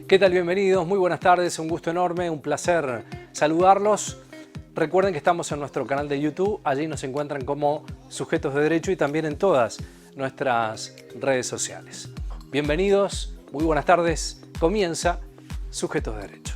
¿Qué tal? Bienvenidos, muy buenas tardes, un gusto enorme, un placer saludarlos. Recuerden que estamos en nuestro canal de YouTube, allí nos encuentran como Sujetos de Derecho y también en todas nuestras redes sociales. Bienvenidos, muy buenas tardes, comienza Sujetos de Derecho.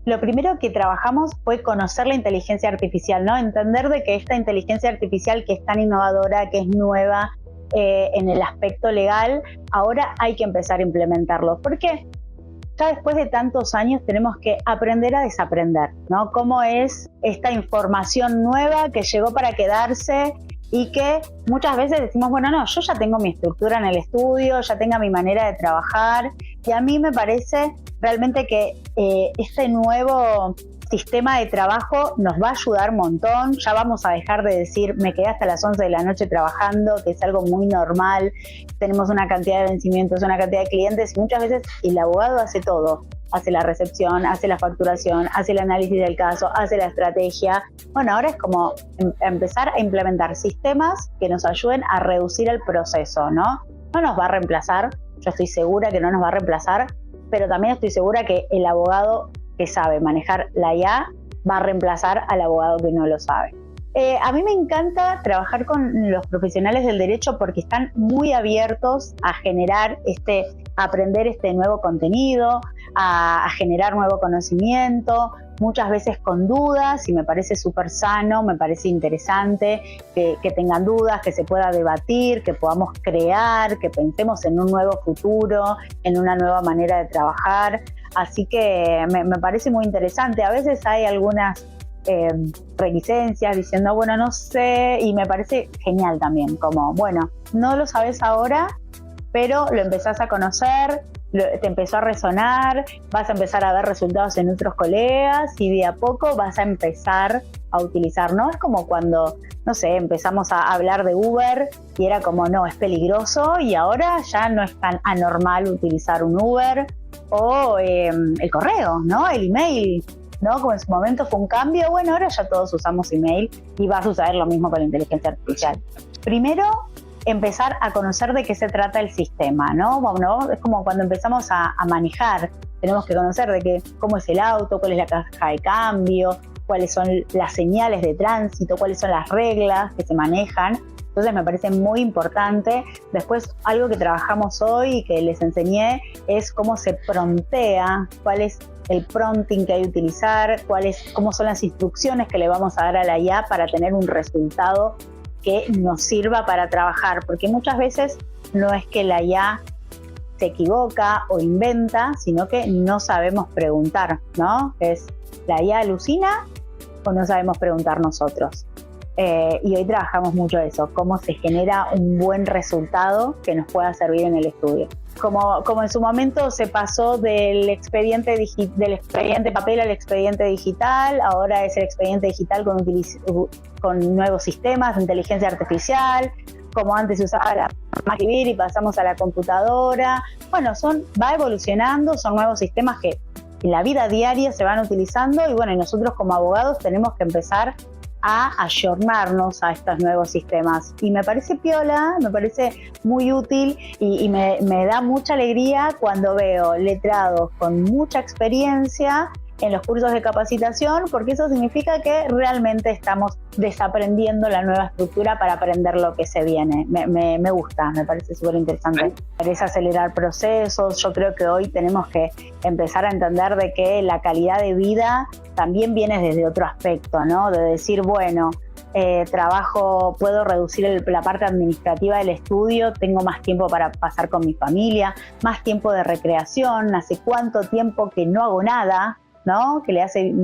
Lo primero que trabajamos fue conocer la inteligencia artificial, ¿no? Entender de que esta inteligencia artificial que es tan innovadora, que es nueva en el aspecto legal, ahora hay que empezar a implementarlo. ¿Por qué? Ya después de tantos años tenemos que aprender a desaprender, ¿no? Cómo es esta información nueva que llegó para quedarse y que muchas veces decimos, bueno, no, yo ya tengo mi estructura en el estudio, ya tengo mi manera de trabajar, y a mí me parece realmente que este nuevo sistema de trabajo nos va a ayudar un montón. Ya vamos a dejar de decir me quedé hasta las 11 de la noche trabajando, que es algo muy normal. Tenemos una cantidad de vencimientos, una cantidad de clientes y muchas veces el abogado hace todo. Hace la recepción, hace la facturación, hace el análisis del caso, hace la estrategia. Bueno, ahora es como empezar a implementar sistemas que nos ayuden a reducir el proceso, ¿no? No nos va a reemplazar, yo estoy segura que no nos va a reemplazar, pero también estoy segura que el abogado que sabe manejar la IA va a reemplazar al abogado que no lo sabe. A mí me encanta trabajar con los profesionales del derecho porque están muy abiertos a aprender este nuevo contenido, a generar nuevo conocimiento, muchas veces con dudas, y me parece súper sano, me parece interesante que tengan dudas, que se pueda debatir, que podamos crear, que pensemos en un nuevo futuro, en una nueva manera de trabajar. Así que me parece muy interesante. A veces hay algunas reticencias diciendo, bueno, no sé, y me parece genial también, como, bueno, no lo sabes ahora, pero lo empezás a conocer, te empezó a resonar, vas a empezar a ver resultados en otros colegas y de a poco vas a empezar a utilizar, ¿no? Es como cuando, no sé, empezamos a hablar de Uber y era como, no, es peligroso, y ahora ya no es tan anormal utilizar un Uber o el correo, ¿no? El email, ¿no? Como en su momento fue un cambio, bueno, ahora ya todos usamos email y va a suceder lo mismo con la inteligencia artificial. Primero, empezar a conocer de qué se trata el sistema, ¿no? Bueno, es como cuando empezamos a manejar, tenemos que conocer cómo es el auto, cuál es la caja de cambio, cuáles son las señales de tránsito, cuáles son las reglas que se manejan. Entonces me parece muy importante. Después, algo que trabajamos hoy y que les enseñé es cómo se promptea, cuál es el prompting que hay que utilizar, cómo son las instrucciones que le vamos a dar a la IA para tener un resultado que nos sirva para trabajar, porque muchas veces no es que la IA se equivoca o inventa, sino que no sabemos preguntar, ¿no? Es, ¿la IA alucina o no sabemos preguntar nosotros? Y hoy trabajamos mucho eso, cómo se genera un buen resultado que nos pueda servir en el estudio. Como en su momento se pasó del expediente papel al expediente digital, ahora es el expediente digital con nuevos sistemas de inteligencia artificial, como antes se usaba la máquina y pasamos a la computadora. Bueno, va evolucionando, son nuevos sistemas que en la vida diaria se van utilizando y bueno, y nosotros como abogados tenemos que empezar a ayornarnos a estos nuevos sistemas. Y me parece piola, me parece muy útil y me da mucha alegría cuando veo letrados con mucha experiencia en los cursos de capacitación, porque eso significa que realmente estamos desaprendiendo la nueva estructura para aprender lo que se viene. Me gusta, me parece súper interesante. Es acelerar procesos. Yo creo que hoy tenemos que empezar a entender de que la calidad de vida también viene desde otro aspecto, ¿no? De decir, bueno, puedo reducir la parte administrativa del estudio, tengo más tiempo para pasar con mi familia, más tiempo de recreación, hace cuánto tiempo que no hago nada, ¿no? Que le hace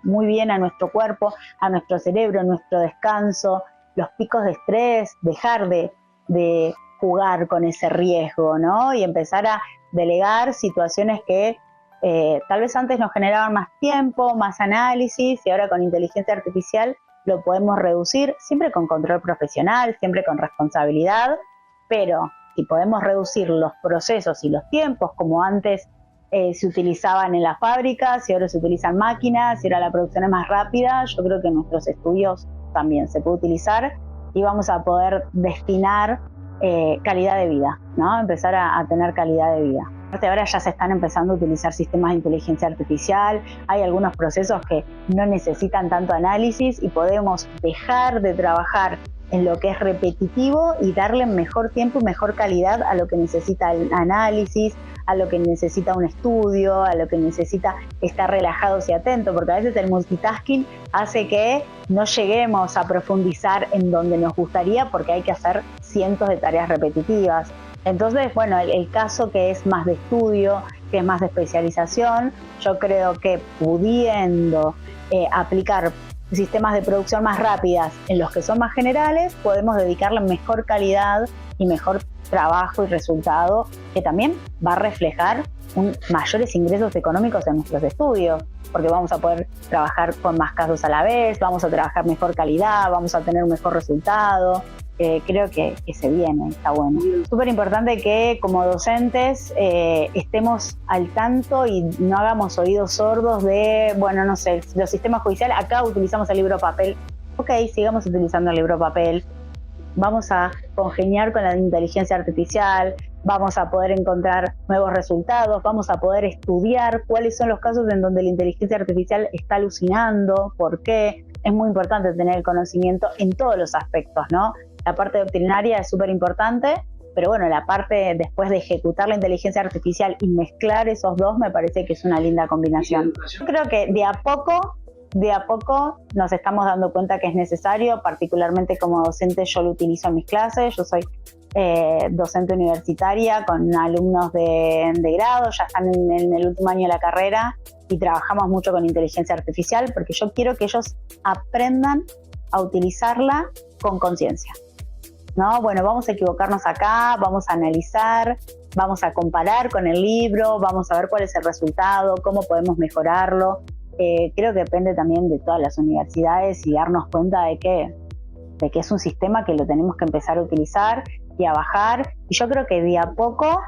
muy bien a nuestro cuerpo, a nuestro cerebro, a nuestro descanso, los picos de estrés, dejar de jugar con ese riesgo, ¿no? Y empezar a delegar situaciones que Tal vez antes nos generaban más tiempo, más análisis, y ahora con inteligencia artificial lo podemos reducir, siempre con control profesional, siempre con responsabilidad, pero si podemos reducir los procesos y los tiempos, como antes se utilizaban en las fábricas, y ahora se utilizan máquinas, y ahora la producción es más rápida, yo creo que en nuestros estudios también se puede utilizar y vamos a poder destinar calidad de vida, ¿no? Empezar a tener calidad de vida. Ahora ya se están empezando a utilizar sistemas de inteligencia artificial, hay algunos procesos que no necesitan tanto análisis y podemos dejar de trabajar en lo que es repetitivo y darle mejor tiempo y mejor calidad a lo que necesita el análisis, a lo que necesita un estudio, a lo que necesita estar relajados y atentos, porque a veces el multitasking hace que no lleguemos a profundizar en donde nos gustaría porque hay que hacer cientos de tareas repetitivas. Entonces, bueno, el caso que es más de estudio, que es más de especialización, yo creo que pudiendo aplicar sistemas de producción más rápidas en los que son más generales, podemos dedicarle mejor calidad y mejor trabajo y resultado, que también va a reflejar mayores ingresos económicos en nuestros estudios, porque vamos a poder trabajar con más casos a la vez, vamos a trabajar mejor calidad, vamos a tener un mejor resultado. Creo que se viene, está bueno. Súper importante que como docentes estemos al tanto y no hagamos oídos sordos de, bueno, no sé, los sistemas judiciales, acá utilizamos el libro papel, ok, sigamos utilizando el libro papel, vamos a congeniar con la inteligencia artificial, vamos a poder encontrar nuevos resultados, vamos a poder estudiar cuáles son los casos en donde la inteligencia artificial está alucinando, por qué. Es muy importante tener el conocimiento en todos los aspectos, ¿no? La parte doctrinaria es súper importante, pero bueno, la parte después de ejecutar la inteligencia artificial y mezclar esos dos me parece que es una linda combinación. Yo creo que de a poco nos estamos dando cuenta que es necesario, particularmente como docente yo lo utilizo en mis clases, yo soy docente universitaria con alumnos de grado, ya están en el último año de la carrera y trabajamos mucho con inteligencia artificial porque yo quiero que ellos aprendan a utilizarla con conciencia. ¿No? Bueno, vamos a equivocarnos acá, vamos a analizar, vamos a comparar con el libro, vamos a ver cuál es el resultado, cómo podemos mejorarlo. Creo que depende también de todas las universidades y darnos cuenta de que es un sistema que lo tenemos que empezar a utilizar y a bajar. Y yo creo que de a poco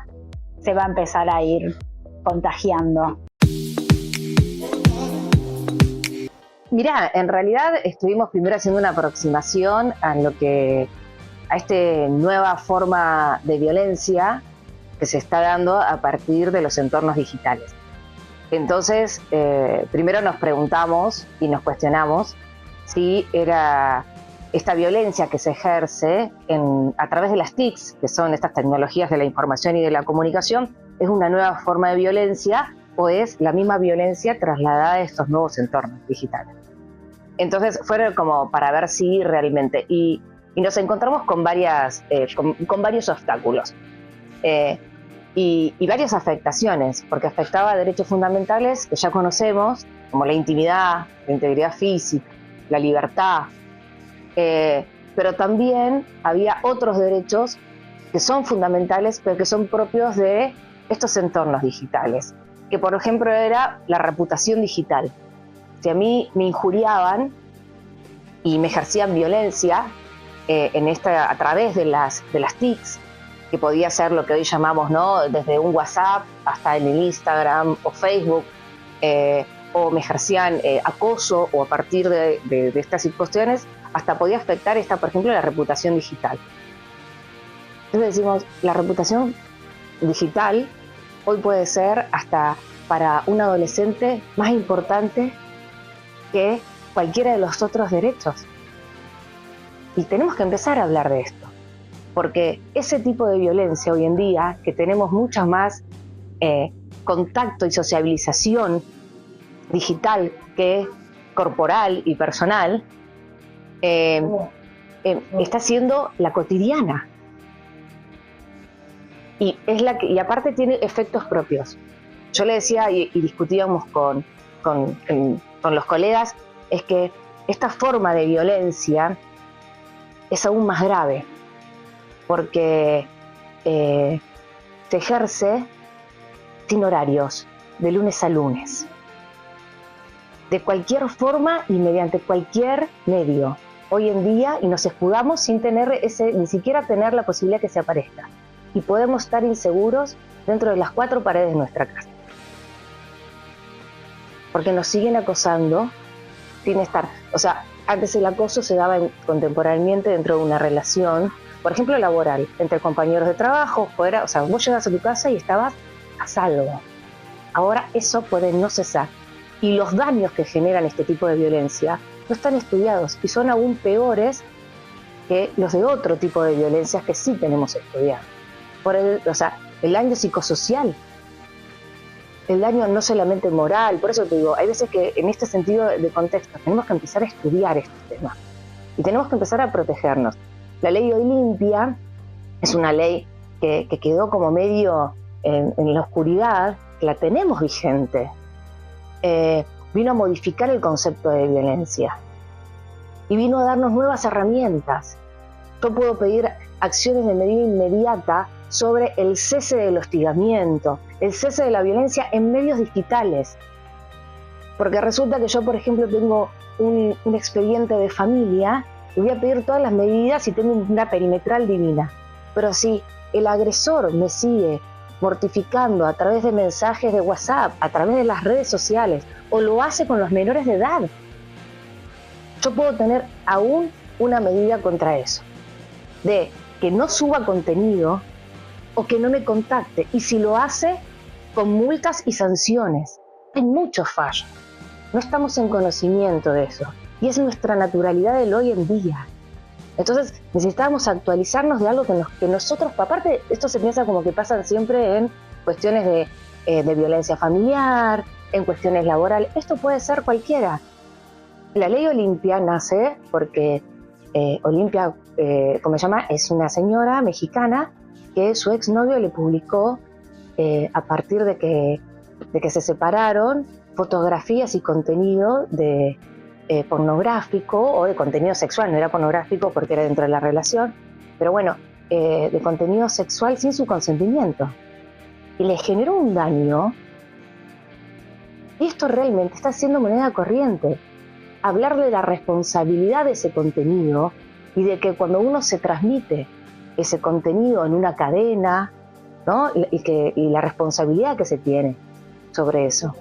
se va a empezar a ir contagiando. Mirá, en realidad estuvimos primero haciendo una aproximación a esta nueva forma de violencia que se está dando a partir de los entornos digitales. Entonces, primero nos preguntamos y nos cuestionamos si era esta violencia que se ejerce a través de las TICs, que son estas tecnologías de la información y de la comunicación, es una nueva forma de violencia o es la misma violencia trasladada a estos nuevos entornos digitales. Entonces, fueron como para ver si realmente... Y nos encontramos con varios obstáculos y varias afectaciones, porque afectaba a derechos fundamentales que ya conocemos, como la intimidad, la integridad física, la libertad, pero también había otros derechos que son fundamentales, pero que son propios de estos entornos digitales, que por ejemplo era la reputación digital. Si a mí me injuriaban y me ejercían violencia, a través de las TICs, que podía ser lo que hoy llamamos, ¿no? Desde un WhatsApp hasta en el Instagram o Facebook, o me ejercían acoso, o a partir de estas situaciones, hasta podía afectar por ejemplo, la reputación digital. Entonces decimos, la reputación digital hoy puede ser hasta para un adolescente más importante que cualquiera de los otros derechos. Y tenemos que empezar a hablar de esto, porque ese tipo de violencia hoy en día, que tenemos mucha más contacto y sociabilización digital que corporal y personal, está siendo la cotidiana. Y aparte tiene efectos propios. Yo le decía y discutíamos con los colegas, es que esta forma de violencia es aún más grave, porque se ejerce sin horarios, de lunes a lunes, de cualquier forma y mediante cualquier medio, hoy en día, y nos escudamos sin tener ni siquiera tener la posibilidad que se aparezca. Y podemos estar inseguros dentro de las 4 paredes de nuestra casa. Porque nos siguen acosando sin estar. O sea, antes el acoso se daba contemporáneamente dentro de una relación, por ejemplo, laboral, entre compañeros de trabajo, fuera. O sea, vos llegabas a tu casa y estabas a salvo. Ahora eso puede no cesar. Y los daños que generan este tipo de violencia no están estudiados y son aún peores que los de otro tipo de violencias que sí tenemos estudiado. El daño psicosocial, el daño no solamente moral. Por eso te digo, hay veces que en este sentido de contexto tenemos que empezar a estudiar estos temas y tenemos que empezar a protegernos. La ley Olimpia es una ley que quedó como medio en la oscuridad, que la tenemos vigente. Vino a modificar el concepto de violencia y vino a darnos nuevas herramientas. Yo puedo pedir acciones de medida inmediata sobre el cese del hostigamiento, el cese de la violencia en medios digitales. Porque resulta que yo, por ejemplo, tengo un expediente de familia y voy a pedir todas las medidas y tengo una perimetral divina. Pero si el agresor me sigue mortificando a través de mensajes de WhatsApp, a través de las redes sociales, o lo hace con los menores de edad, yo puedo tener aún una medida contra eso, de que no suba contenido o que no me contacte, y si lo hace, con multas y sanciones. Hay muchos fallos, no estamos en conocimiento de eso, y es nuestra naturalidad del hoy en día. Entonces necesitamos actualizarnos de algo que nosotros, aparte esto se piensa como que pasan siempre en cuestiones de violencia familiar, en cuestiones laborales. Esto puede ser cualquiera. La ley Olimpia nace porque Olimpia, como se llama, es una señora mexicana que su exnovio le publicó, a partir de que se separaron, fotografías y contenido de pornográfico o de contenido sexual. No era pornográfico porque era dentro de la relación, pero bueno, de contenido sexual sin su consentimiento. Y le generó un daño. Y esto realmente está siendo moneda corriente. Hablar de la responsabilidad de ese contenido y de que cuando uno se transmite ese contenido en una cadena, ¿no? y la responsabilidad que se tiene sobre eso.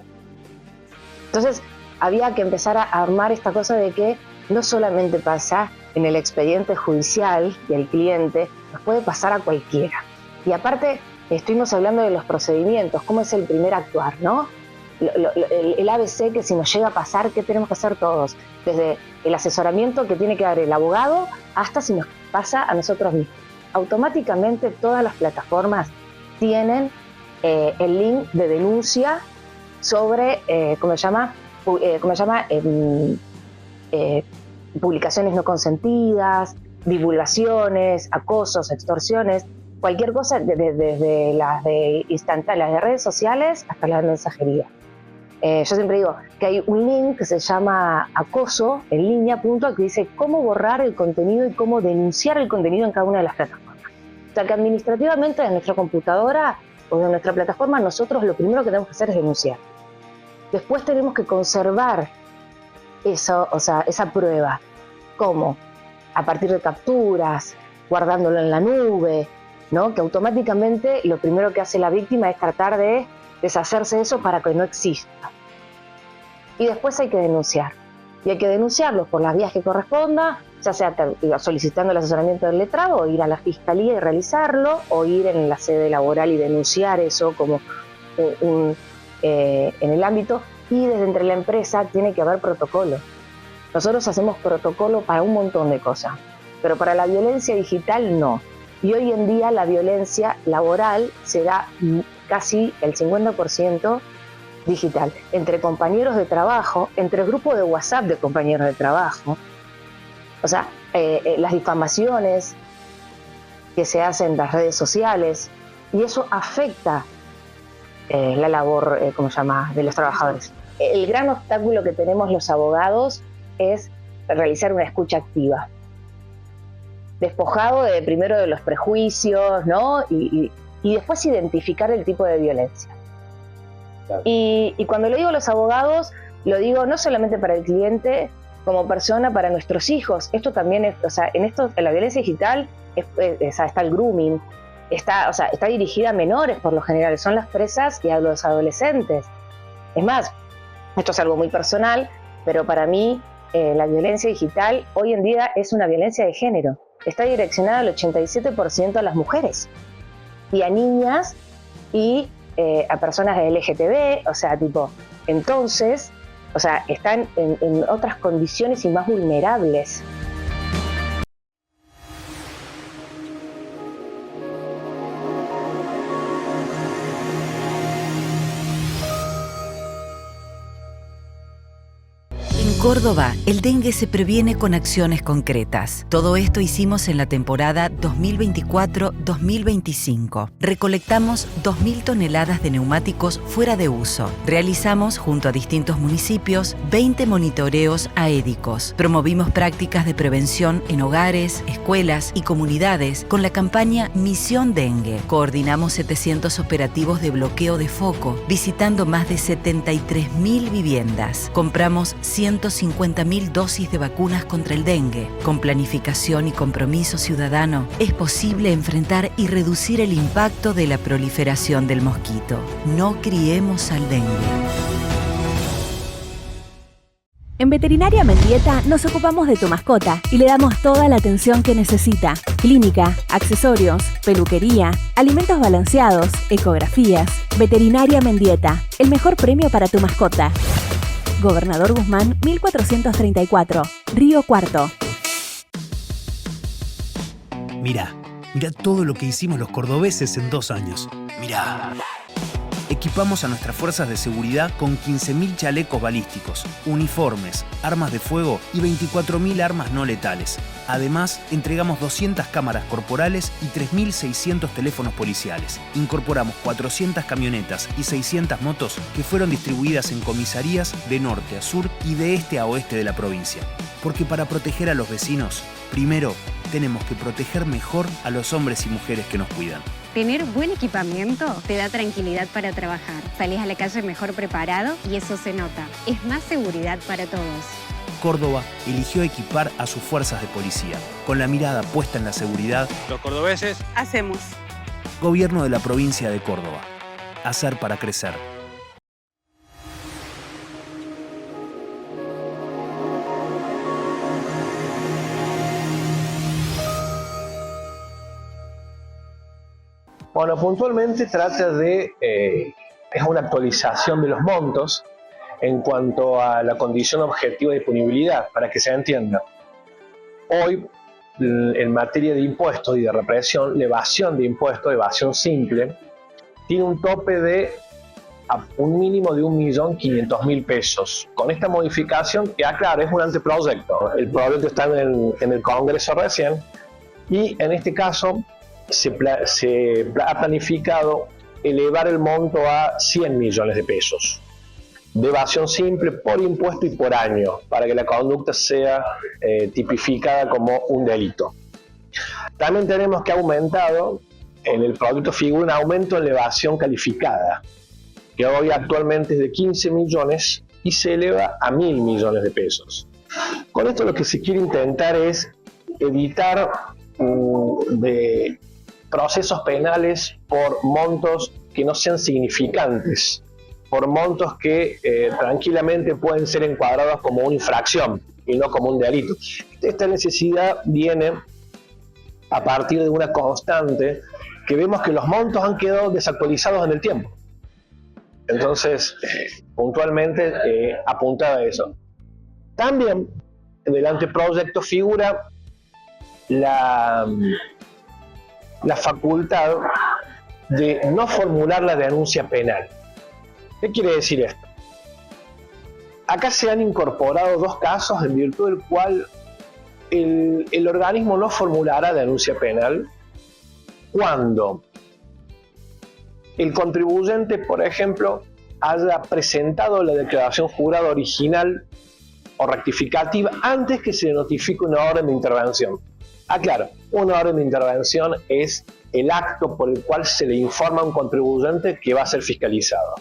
Entonces, había que empezar a armar esta cosa de que no solamente pasa en el expediente judicial y el cliente, nos puede pasar a cualquiera. Y aparte, estuvimos hablando de los procedimientos, cómo es el primer actuar, ¿no? El ABC, que si nos llega a pasar, ¿qué tenemos que hacer todos? Desde el asesoramiento que tiene que dar el abogado hasta si nos pasa a nosotros mismos. Automáticamente todas las plataformas tienen el link de denuncia sobre, publicaciones no consentidas, divulgaciones, acosos, extorsiones, cualquier cosa, desde las de instantáneas de redes sociales hasta las de mensajería. Yo siempre digo que hay un link que se llama acoso en línea, que dice cómo borrar el contenido y cómo denunciar el contenido en cada una de las plataformas. O sea que administrativamente de nuestra computadora o de nuestra plataforma, nosotros lo primero que tenemos que hacer es denunciar. Después tenemos que conservar eso, o sea, esa prueba. ¿Cómo? A partir de capturas, guardándolo en la nube, ¿no? Que automáticamente lo primero que hace la víctima es tratar de deshacerse de eso para que no exista. Y después hay que denunciar. Y hay que denunciarlo por las vías que corresponda, ya sea solicitando el asesoramiento del letrado, o ir a la fiscalía y realizarlo, o ir en la sede laboral y denunciar eso como en el ámbito. Y desde entre la empresa tiene que haber protocolo. Nosotros hacemos protocolo para un montón de cosas, pero para la violencia digital no. Y hoy en día la violencia laboral se da casi el 50% digital, entre compañeros de trabajo, entre grupos de WhatsApp de compañeros de trabajo. O sea, las difamaciones que se hacen en las redes sociales, y eso afecta la labor, de los trabajadores. El gran obstáculo que tenemos los abogados es realizar una escucha activa, despojado primero de los prejuicios, ¿no? Y después identificar el tipo de violencia. Claro. Y cuando lo digo a los abogados, lo digo no solamente para el cliente, como persona, para nuestros hijos. Esto también es, o sea, en la violencia digital está el grooming, está dirigida a menores por lo general, son las presas y a los adolescentes. Es más, esto es algo muy personal, pero para mí la violencia digital hoy en día es una violencia de género. Está direccionada al 87% a las mujeres y a niñas y a personas de LGTB, o sea, entonces, están en otras condiciones y más vulnerables. En Córdoba, el dengue se previene con acciones concretas. Todo esto hicimos en la temporada 2024-2025. Recolectamos 2.000 toneladas de neumáticos fuera de uso. Realizamos, junto a distintos municipios, 20 monitoreos aédicos. Promovimos prácticas de prevención en hogares, escuelas y comunidades con la campaña Misión Dengue. Coordinamos 700 operativos de bloqueo de foco, visitando más de 73.000 viviendas. Compramos 150.000 dosis de vacunas contra el dengue. Con planificación y compromiso ciudadano, es posible enfrentar y reducir el impacto de la proliferación del mosquito. No criemos al dengue. En Veterinaria Mendieta nos ocupamos de tu mascota y le damos toda la atención que necesita. Clínica, accesorios, peluquería, alimentos balanceados, ecografías. Veterinaria Mendieta, el mejor premio para tu mascota. Gobernador Guzmán, 1434, Río Cuarto. Mirá todo lo que hicimos los cordobeses en 2 años. Mirá. Equipamos a nuestras fuerzas de seguridad con 15.000 chalecos balísticos, uniformes, armas de fuego y 24.000 armas no letales. Además, entregamos 200 cámaras corporales y 3.600 teléfonos policiales. Incorporamos 400 camionetas y 600 motos que fueron distribuidas en comisarías de norte a sur y de este a oeste de la provincia. Porque para proteger a los vecinos, primero tenemos que proteger mejor a los hombres y mujeres que nos cuidan. Tener buen equipamiento te da tranquilidad para trabajar. Salís a la calle mejor preparado y eso se nota. Es más seguridad para todos. Córdoba eligió equipar a sus fuerzas de policía. Con la mirada puesta en la seguridad, los cordobeses hacemos. Gobierno de la provincia de Córdoba. Hacer para crecer. Bueno, puntualmente trata de, es una actualización de los montos en cuanto a la condición objetiva de punibilidad, para que se entienda. Hoy, en materia de impuestos y de represión, la evasión de impuestos, evasión simple, tiene un tope de un mínimo de 1.500.000 pesos. Con esta modificación, que aclaro, es un anteproyecto. El proyecto está en el Congreso recién, y en este caso se ha planificado elevar el monto a 100 millones de pesos de evasión simple por impuesto y por año, para que la conducta sea tipificada como un delito. También tenemos que aumentado, en el proyecto figura un aumento en la evasión calificada, que hoy actualmente es de 15 millones y se eleva a 1.000 millones de pesos. Con esto lo que se quiere intentar es evitar de procesos penales por montos que no sean significantes, por montos que tranquilamente pueden ser encuadrados como una infracción y no como un delito. Esta necesidad viene a partir de una constante que vemos que los montos han quedado desactualizados en el tiempo. Entonces, puntualmente apunta a eso. También en el anteproyecto figura la facultad de no formular la denuncia penal. ¿Qué quiere decir esto? Acá se han incorporado 2 casos en virtud del cual el organismo no formulará denuncia penal cuando el contribuyente, por ejemplo, haya presentado la declaración jurada original o rectificativa antes que se notifique una orden de intervención. Aclaro, una orden de intervención es el acto por el cual se le informa a un contribuyente que va a ser fiscalizado.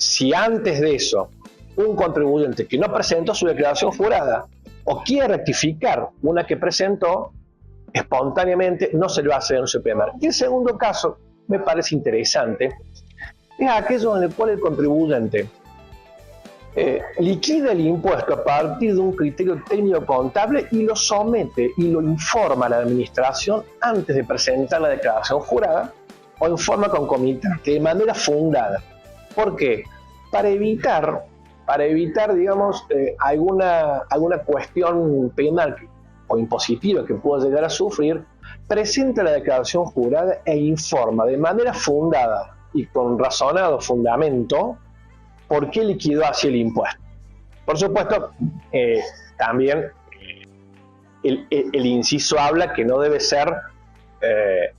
si antes de eso un contribuyente que no presentó su declaración jurada o quiere rectificar una que presentó, espontáneamente no se le va a hacer denuncio penal. Y el segundo caso, me parece interesante, es aquello en el cual el contribuyente liquida el impuesto a partir de un criterio técnico contable y lo somete y lo informa a la administración antes de presentar la declaración jurada o en forma concomitante, de manera fundada. ¿Por qué? Para evitar, digamos, alguna cuestión penal o impositiva que pueda llegar a sufrir, presenta la declaración jurada e informa de manera fundada y con razonado fundamento por qué liquidó así el impuesto. Por supuesto, también el inciso habla que no debe ser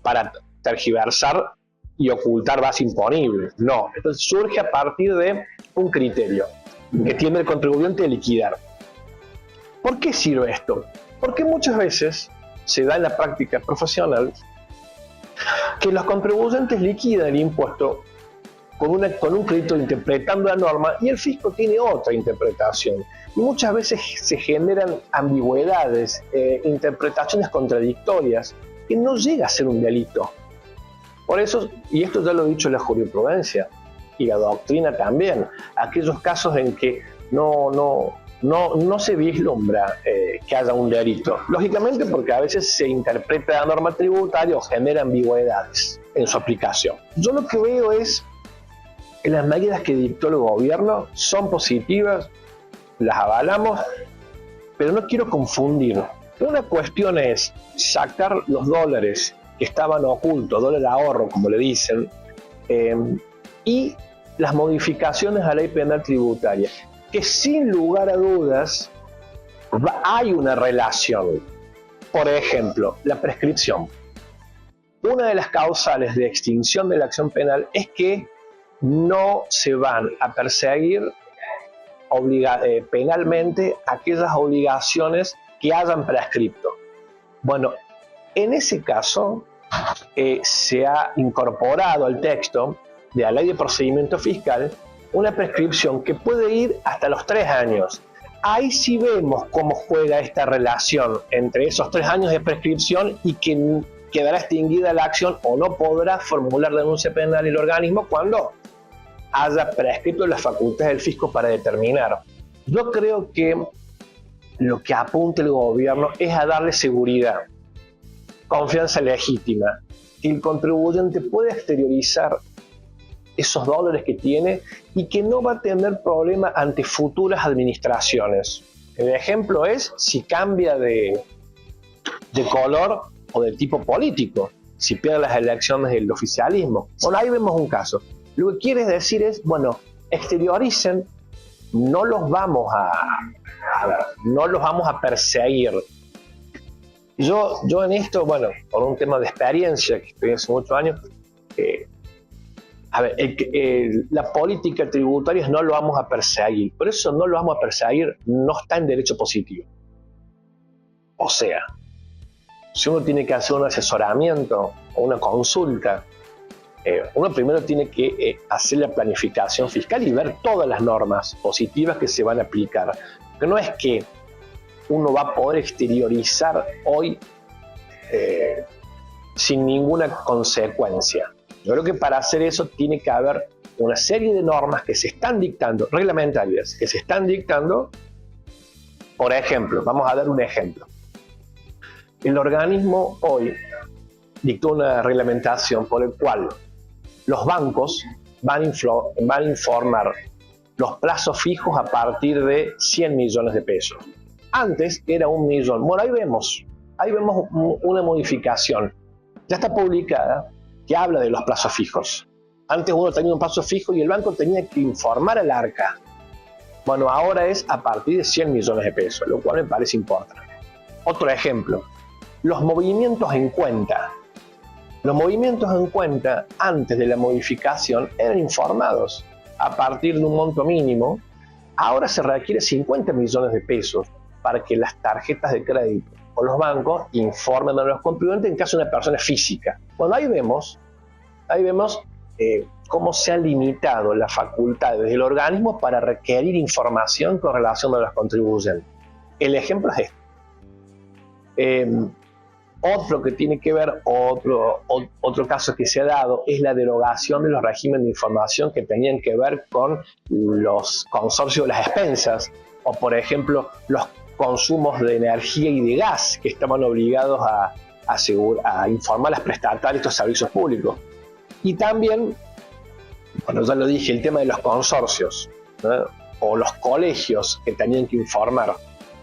para tergiversar y ocultar base imponible. No, entonces surge a partir de un criterio que tiene el contribuyente de liquidar. ¿Por qué sirve esto? Porque muchas veces se da en la práctica profesional que los contribuyentes liquidan el impuesto con un crédito interpretando la norma y el fisco tiene otra interpretación. Y muchas veces se generan ambigüedades, interpretaciones contradictorias, que no llega a ser un delito. Por eso, y esto ya lo ha dicho la jurisprudencia y la doctrina también, aquellos casos en que no se vislumbra que haya un delito. Lógicamente porque a veces se interpreta la norma tributaria o genera ambigüedades en su aplicación. Yo lo que veo es que las medidas que dictó el gobierno son positivas, las avalamos, pero no quiero confundir. Una cuestión es sacar los dólares que estaban ocultos, dólar ahorro, como le dicen, y las modificaciones a la ley penal tributaria, que sin lugar a dudas hay una relación. Por ejemplo, la prescripción. Una de las causales de extinción de la acción penal es que no se van a perseguir penalmente aquellas obligaciones que hayan prescripto. Bueno, en ese caso se ha incorporado al texto de la Ley de Procedimiento Fiscal una prescripción que puede ir hasta los 3 años. Ahí sí vemos cómo juega esta relación entre esos 3 años de prescripción y que quedará extinguida la acción o no podrá formular denuncia penal el organismo cuando haya prescrito las facultades del fisco para determinar. Yo creo que lo que apunta el gobierno es a darle seguridad, confianza legítima, que el contribuyente puede exteriorizar esos dólares que tiene y que no va a tener problema ante futuras administraciones. El ejemplo es si cambia de color o de tipo político, si pierde las elecciones del oficialismo. Bueno, ahí vemos un caso. Lo que quiere decir es, bueno, exterioricen, no los vamos a perseguir. Yo en esto, bueno, por un tema de experiencia que estoy hace muchos años, la política tributaria no lo vamos a perseguir. Por eso no lo vamos a perseguir, no está en derecho positivo. O sea, si uno tiene que hacer un asesoramiento o una consulta, uno primero tiene que hacer la planificación fiscal y ver todas las normas positivas que se van a aplicar. Porque no es que uno va a poder exteriorizar hoy sin ninguna consecuencia. Yo creo que para hacer eso tiene que haber una serie de normas que se están dictando, reglamentarias, que se están dictando. Por ejemplo, vamos a dar un ejemplo. El organismo hoy dictó una reglamentación por el cual los bancos van a informar los plazos fijos a partir de 100 millones de pesos. Antes era 1 millón. Bueno, ahí vemos una modificación. Ya está publicada que habla de los plazos fijos. Antes uno tenía un plazo fijo y el banco tenía que informar al arca. Bueno, ahora es a partir de 100 millones de pesos, lo cual me parece importante. Otro ejemplo, los movimientos en cuenta. Los movimientos en cuenta antes de la modificación eran informados a partir de un monto mínimo. Ahora se requiere 50 millones de pesos para que las tarjetas de crédito o los bancos informen a los contribuyentes en caso de una persona física. Bueno, ahí vemos cómo se han limitado las facultades del organismo para requerir información con relación a los contribuyentes. El ejemplo es este. Otro que tiene que ver, otro caso que se ha dado es la derogación de los regímenes de información que tenían que ver con los consorcios de las expensas, o por ejemplo los consumos de energía y de gas que estaban obligados a informar a las prestatarias de estos servicios públicos. Y también, bueno, ya lo dije, el tema de los consorcios, ¿no? O los colegios que tenían que informar.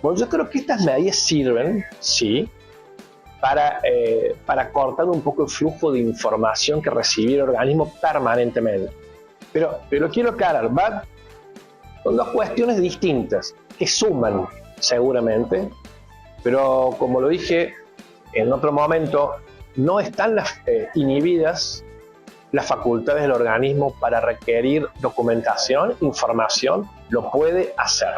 Bueno, yo creo que estas medidas sirven, sí, para cortar un poco el flujo de información que recibía el organismo permanentemente. Pero quiero aclarar, son dos cuestiones distintas que suman seguramente, pero como lo dije en otro momento, no están inhibidas las facultades del organismo para requerir documentación, información, lo puede hacer.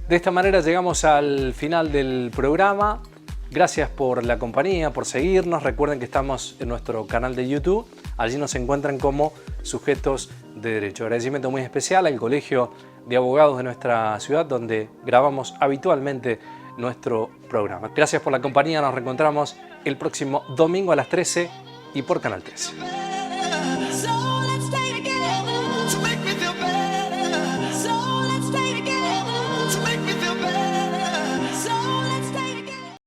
De esta manera llegamos al final del programa. Gracias por la compañía, por seguirnos. Recuerden que estamos en nuestro canal de YouTube. Allí nos encuentran como Sujetos de Derecho. Agradecimiento muy especial al Colegio de Abogados de nuestra ciudad, donde grabamos habitualmente nuestro programa. Gracias por la compañía. Nos reencontramos el próximo domingo a las 13 y por Canal 13.